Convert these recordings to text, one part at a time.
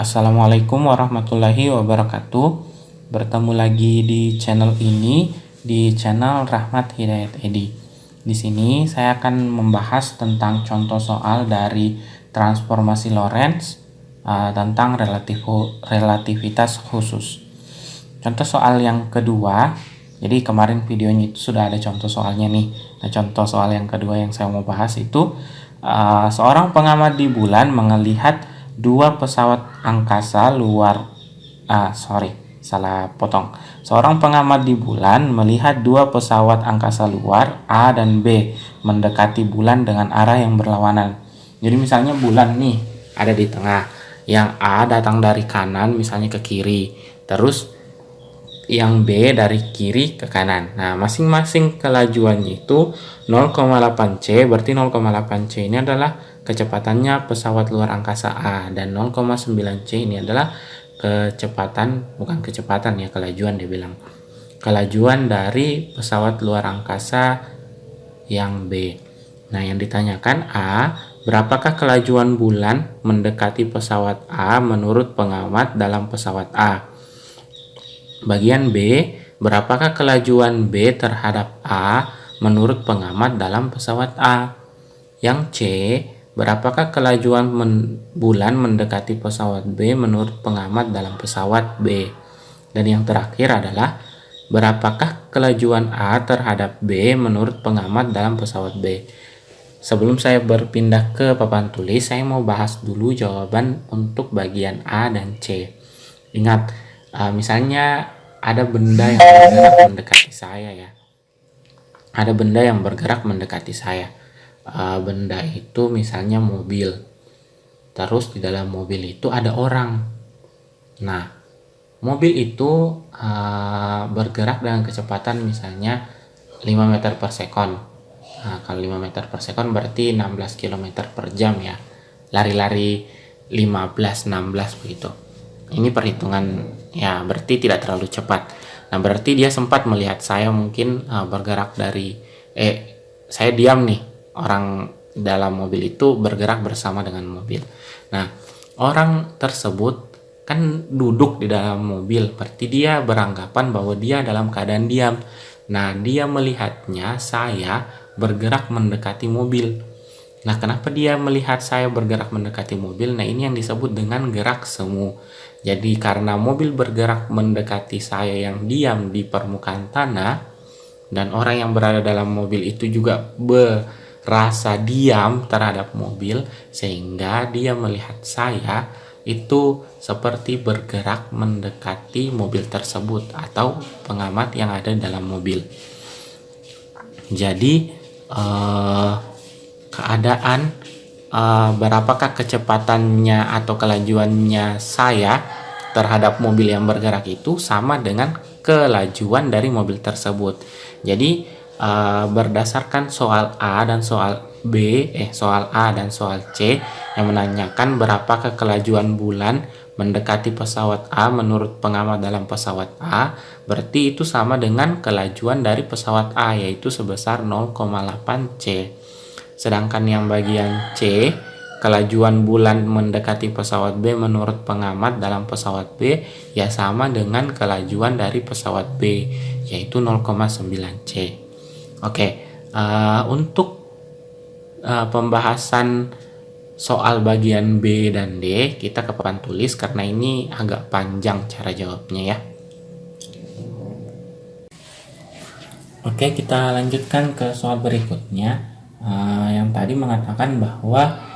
Assalamualaikum warahmatullahi wabarakatuh. Bertemu lagi di channel ini, di channel Rahmat Hidayat Edi. Di sini saya akan membahas tentang contoh soal dari transformasi Lorentz tentang relativitas khusus. Contoh soal yang kedua. Jadi kemarin videonya itu sudah ada contoh soalnya nih. Nah, contoh soal yang kedua yang saya mau bahas itu seorang pengamat di bulan melihat dua pesawat angkasa luar Seorang pengamat di bulan melihat dua pesawat angkasa luar A dan B mendekati bulan dengan arah yang berlawanan. Jadi misalnya bulan nih ada di tengah, yang A datang dari kanan misalnya ke kiri, terus yang B dari kiri ke kanan. Nah, masing-masing kelajuannya itu 0,8 C, berarti 0,8 C ini adalah kecepatannya pesawat luar angkasa A, dan 0,9 C ini adalah kelajuan dia bilang. Kelajuan dari pesawat luar angkasa yang B. Nah, yang ditanyakan A, berapakah kelajuan bulan mendekati pesawat A menurut pengamat dalam pesawat A? Bagian B, berapakah kelajuan B terhadap A menurut pengamat dalam pesawat A? Yang C, berapakah kelajuan bulan mendekati pesawat B menurut pengamat dalam pesawat B? Dan yang terakhir adalah berapakah kelajuan A terhadap B menurut pengamat dalam pesawat B? Sebelum saya berpindah ke papan tulis, saya mau bahas dulu jawaban untuk bagian A dan C. Ingat, misalnya ada benda yang bergerak mendekati saya ya. Ada benda yang bergerak mendekati saya. Benda itu misalnya mobil. Terus di dalam mobil itu ada orang. Nah, mobil itu bergerak dengan kecepatan misalnya 5 meter per sekon. Nah, kalau 5 meter per sekon berarti 16 km per jam ya. Lari-lari 15-16 begitu. Ini perhitungan ya, berarti tidak terlalu cepat. Nah, berarti dia sempat melihat saya mungkin bergerak dari saya diam nih, orang dalam mobil itu bergerak bersama dengan mobil. Nah, orang tersebut kan duduk di dalam mobil, berarti dia beranggapan bahwa dia dalam keadaan diam. Nah, dia melihatnya saya bergerak mendekati mobil. Nah, kenapa dia melihat saya bergerak mendekati mobil? Nah, ini yang disebut dengan gerak semu. Jadi karena mobil bergerak mendekati saya yang diam di permukaan tanah, dan orang yang berada dalam mobil itu juga berasa diam terhadap mobil, sehingga dia melihat saya itu seperti bergerak mendekati mobil tersebut atau pengamat yang ada dalam mobil. Jadi keadaan berapakah kecepatannya atau kelajuannya saya terhadap mobil yang bergerak itu sama dengan kelajuan dari mobil tersebut. Jadi berdasarkan soal A dan soal C yang menanyakan berapakah kelajuan bulan mendekati pesawat A menurut pengamat dalam pesawat A, berarti itu sama dengan kelajuan dari pesawat A, yaitu sebesar 0,8 C. Sedangkan yang bagian C, kelajuan bulan mendekati pesawat B menurut pengamat dalam pesawat B, ya sama dengan kelajuan dari pesawat B, yaitu 0,9 C. Oke, untuk pembahasan soal bagian B dan D, kita ke papan tulis karena ini agak panjang cara jawabnya ya. Oke, kita lanjutkan ke soal berikutnya. Yang tadi mengatakan bahwa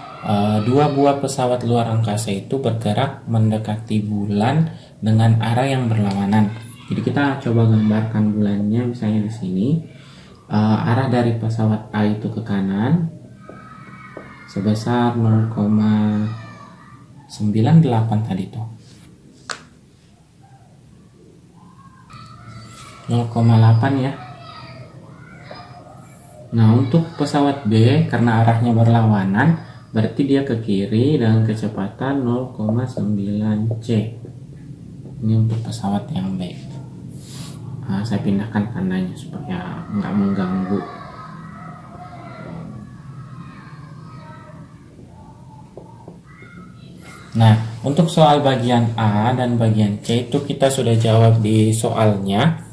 dua buah pesawat luar angkasa itu bergerak mendekati bulan dengan arah yang berlawanan. Jadi kita coba gambarkan bulannya, misalnya di sini. Arah dari pesawat A itu ke kanan sebesar 0,98 tadi tuh. 0,8 ya. Nah, untuk pesawat B karena arahnya berlawanan, berarti dia ke kiri dengan kecepatan 0,9 C. Ini untuk pesawat yang B. Saya pindahkan kanannya supaya nggak mengganggu. Nah, Untuk soal bagian A dan bagian C itu kita sudah jawab di soalnya,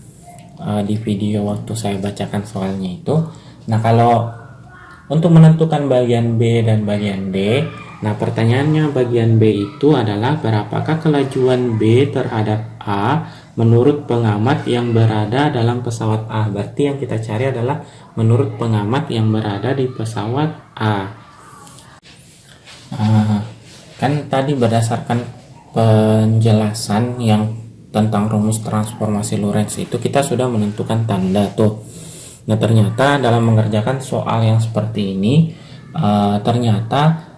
di video waktu saya bacakan soalnya itu. Nah, kalau untuk menentukan bagian B dan bagian D, nah pertanyaannya bagian B itu adalah berapakah kelajuan B terhadap A menurut pengamat yang berada dalam pesawat A. Berarti yang kita cari adalah menurut pengamat yang berada di pesawat A. Kan tadi berdasarkan penjelasan yang tentang rumus transformasi Lorentz itu kita sudah menentukan tanda tuh. Nah, ternyata dalam mengerjakan soal yang seperti ini ternyata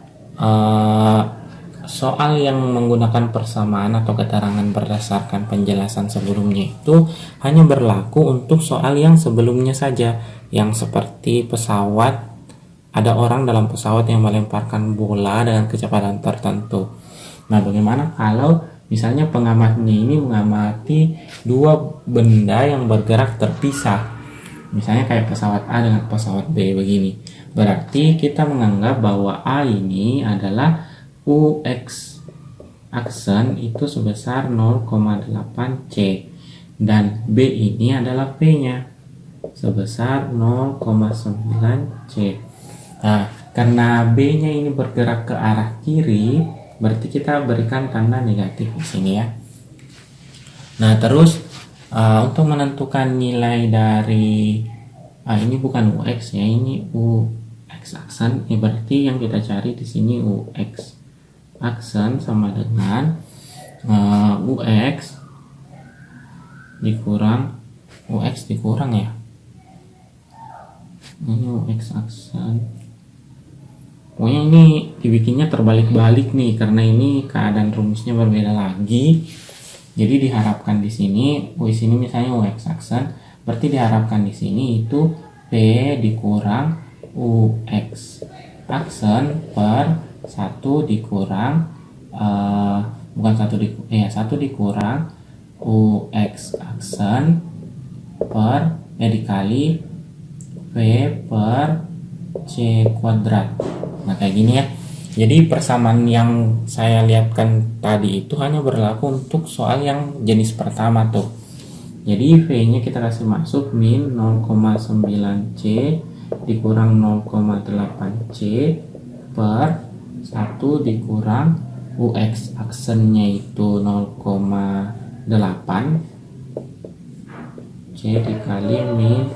soal yang menggunakan persamaan atau keterangan berdasarkan penjelasan sebelumnya itu hanya berlaku untuk soal yang sebelumnya saja, yang seperti pesawat, ada orang dalam pesawat yang melemparkan bola dengan kecepatan tertentu. Nah, bagaimana kalau misalnya pengamatnya ini mengamati dua benda yang bergerak terpisah, misalnya kayak pesawat A dengan pesawat B begini. Berarti kita menganggap bahwa A ini adalah UX aksen itu sebesar 0,8 C dan B ini adalah P-nya sebesar 0,9 C. Nah, karena B-nya ini bergerak ke arah kiri, berarti kita berikan tanda negatif di sini ya. Nah, terus untuk menentukan nilai dari ini bukan UX ya, ini UX aksen. Ya, berarti yang kita cari di sini UX aksen sama dengan UX dikurang ya. Ini UX aksen. Pokoknya ini dibikinnya terbalik-balik nih karena ini keadaan rumusnya berbeda lagi. Jadi diharapkan di sini, di sini misalnya UX aksen, berarti diharapkan di sini itu P dikurang UX aksen per 1 dikurang 1 dikurang UX aksen per dikali V per C kuadrat. Nah, kayak gini ya. Jadi persamaan yang saya lihatkan tadi itu hanya berlaku untuk soal yang jenis pertama tuh. Jadi V-nya kita kasih masuk min 0,9 C dikurang 0,8 C per 1 dikurang UX aksennya itu 0,8 C dikali min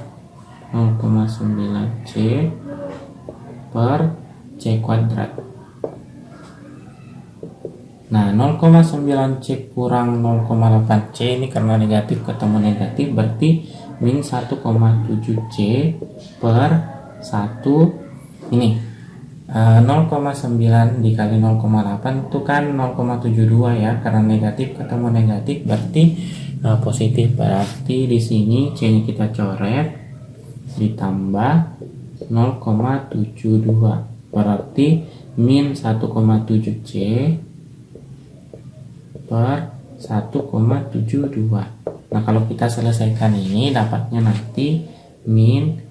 0,9 C per C kuadrat. Nah, 0,9 C kurang 0,8 C ini karena negatif ketemu negatif, berarti min 1,7 C per 1 ini 0,9 dikali 0,8 itu kan 0,72 ya, karena negatif ketemu negatif berarti positif. Berarti di sini C nya kita coret ditambah 0,72 berarti min 1,7 C per 1,72. Nah, kalau kita selesaikan ini dapatnya nanti min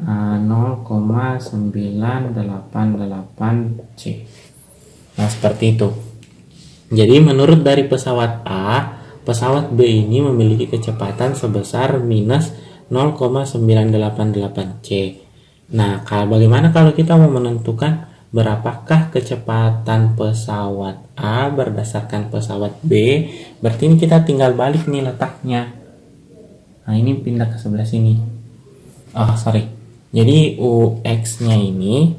0,988 C. Nah, seperti itu. Jadi menurut dari pesawat A, pesawat B ini memiliki kecepatan sebesar minus 0,988 C. Nah, bagaimana kalau kita mau menentukan berapakah kecepatan pesawat A berdasarkan pesawat B? Berarti ini kita tinggal balik nih letaknya. Nah, ini pindah ke sebelah sini. Jadi UX-nya ini,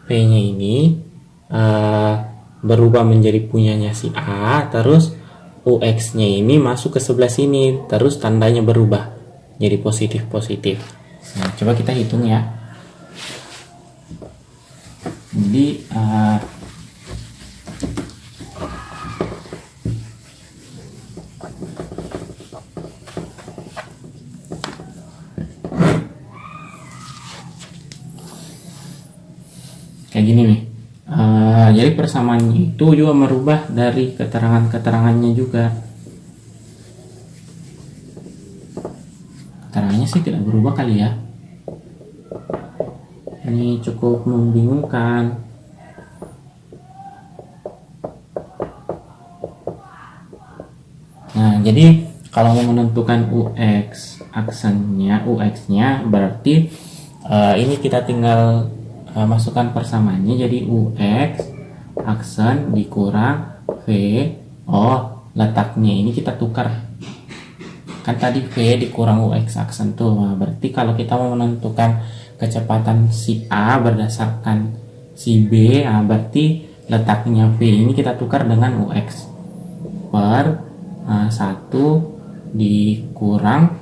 P-nya ini berubah menjadi punyanya si A, terus UX-nya ini masuk ke sebelah sini, terus tandanya berubah jadi positif-positif. Nah, coba kita hitung ya. Jadi kayak gini nih. Jadi persamaannya itu juga merubah dari keterangannya juga. Keterangannya sih tidak berubah kali ya. Ini cukup membingungkan. Nah, jadi kalau mau menentukan UX-nya berarti ini kita tinggal masukkan persamaannya, jadi UX aksen dikurang V. Letaknya ini kita tukar, kan tadi V dikurang UX aksen tuh. Nah, berarti kalau kita mau menentukan kecepatan si A berdasarkan si B, berarti letaknya V ini kita tukar dengan UX per 1 dikurang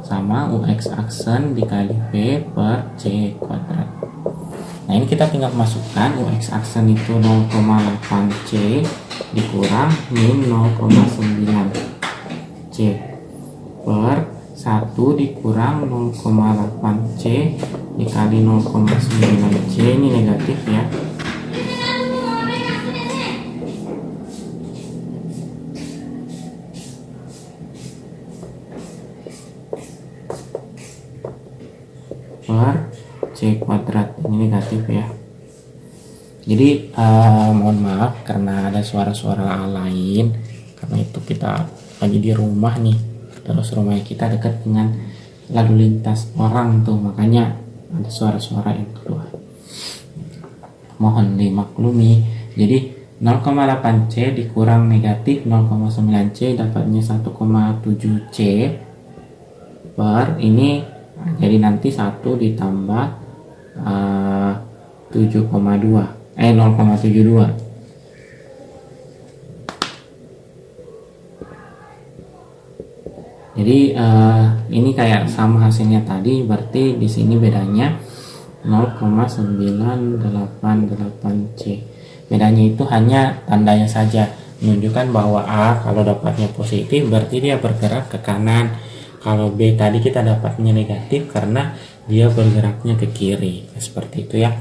sama UX aksen dikali V per C kuadrat. Nah, ini kita tinggal masukkan UX aksen itu 0,8 C dikurang min 0,9 C per 1 dikurang 0,8 C dikali 0,9 C, ini negatif ya. Per C kuadrat, ini negatif ya. Jadi mohon maaf karena ada suara-suara lain, karena itu kita lagi di rumah nih, terus rumah kita dekat dengan lalu lintas orang tuh, makanya ada suara-suara yang keluar, mohon dimaklumi. Jadi 0,8 C dikurang negatif 0,9 C dapatnya 1,7 C per ini, jadi nanti 1 ditambah 0,72. Jadi ini kayak sama hasilnya tadi, berarti di sini bedanya 0,988 C. Bedanya itu hanya tandanya saja, menunjukkan bahwa A kalau dapatnya positif berarti dia bergerak ke kanan. Kalau B tadi kita dapatnya negatif karena dia bergeraknya ke kiri. Seperti itu ya.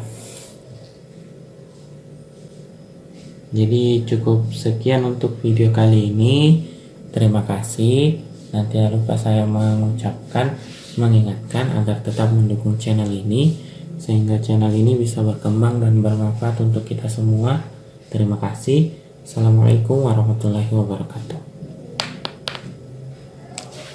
Jadi cukup sekian untuk video kali ini. Terima kasih. Dan tidak lupa saya mengingatkan agar tetap mendukung channel ini, sehingga channel ini bisa berkembang dan bermanfaat untuk kita semua. Terima kasih. Assalamualaikum warahmatullahi wabarakatuh.